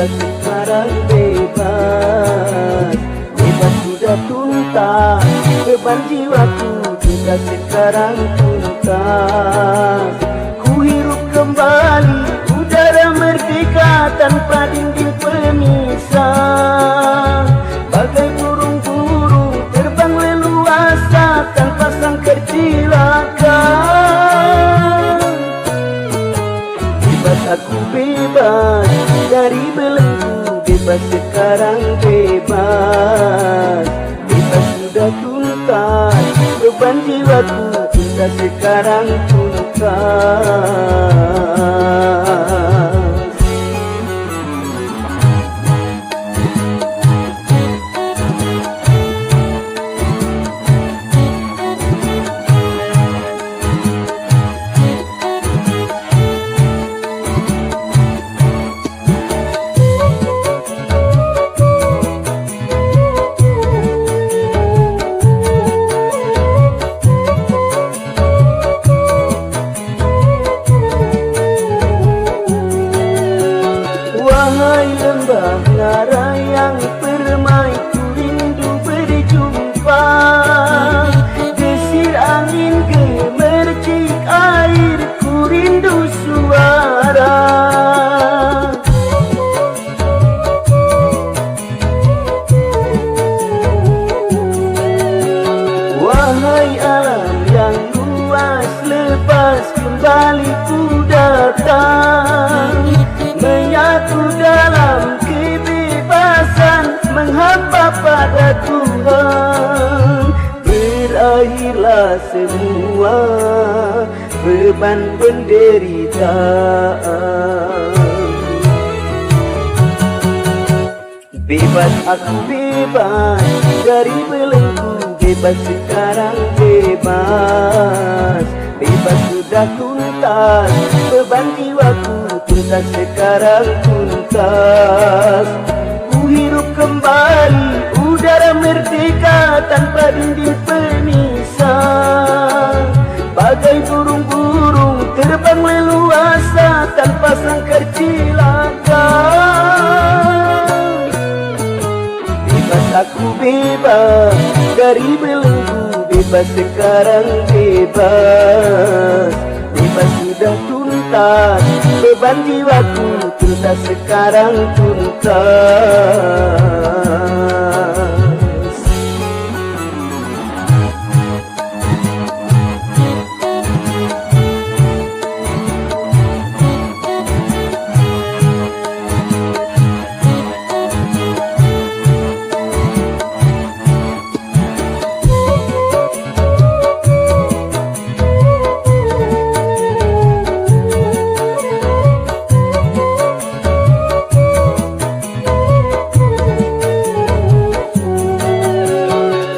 bebas sekarang bebas. Bebas sudah tuntas, beban jiwaku juga sekarang tuntas. Ku hirup kembali udara merdeka tanpa dinding pemisah. Bagai burung-burung terbang leluasa tanpa sangkar cilaka. Bebas aku bebas dari belenggu, bebas sekarang bebas. Bebas sudah tuntas, beban jiwaku sudah sekarang tuntas. Wahai lembah Nara yang permai, ku rindu berjumpa. Desir angin gemercik air, ku rindu suara. Wahai alam yang luas, lepas kembali ku datang, menyatu dalam kebebasan, menghamba pada Tuhan. Berakhirlah semua beban penderitaan. Bebas aku bebas dari belenggu, bebas sekarang bebas. Bebas sudah tuntas, beban jiwaku tuntas sekarang tuntas. Ku hirup kembali udara merdeka tanpa dinding pemisah. Bagai burung-burung terbang leluasa tanpa sangkar cilaka. Bebas aku bebas dari belenggu, bebas sekarang bebas. Bebas sudah tuntas, beban jiwaku tuntas sekarang tuntas.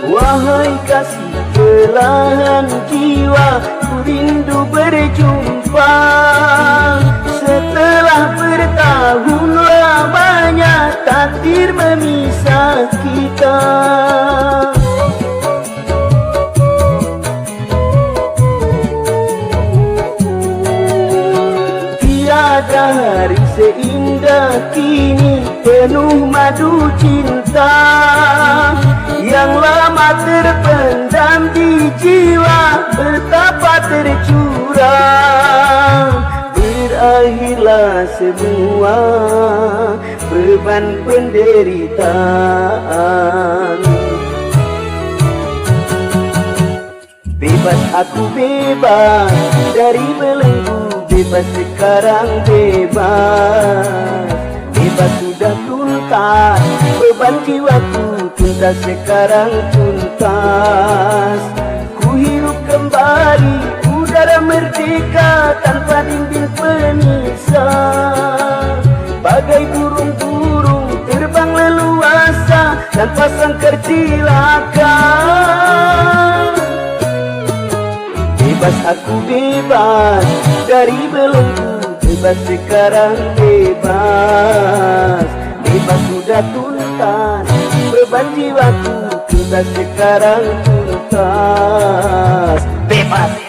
Wahai kasih belahan jiwa, ku rindu berjumpa. Setelah bertahun lamanya takdir memisah kita. Tiada hari seindah kini penuh madu cinta. Yang lama terpendam di jiwa betapa tercurah. Berakhirlah semua beban penderitaan. Bebas aku bebas dari belenggu, bebas sekarang bebas. Bebas sudah tuntas, beban jiwaku tuntas sekarang tuntas. Ku hirup kembali udara merdeka tanpa dinding pemisah. Bagai burung-burung terbang leluasa tanpa sangkar cilaka. Bebas aku bebas dari belenggu, bebas sekarang bebas. Bebas sudah tuntas, beban jiwaku tuntas sekarang tuntas. Bebas.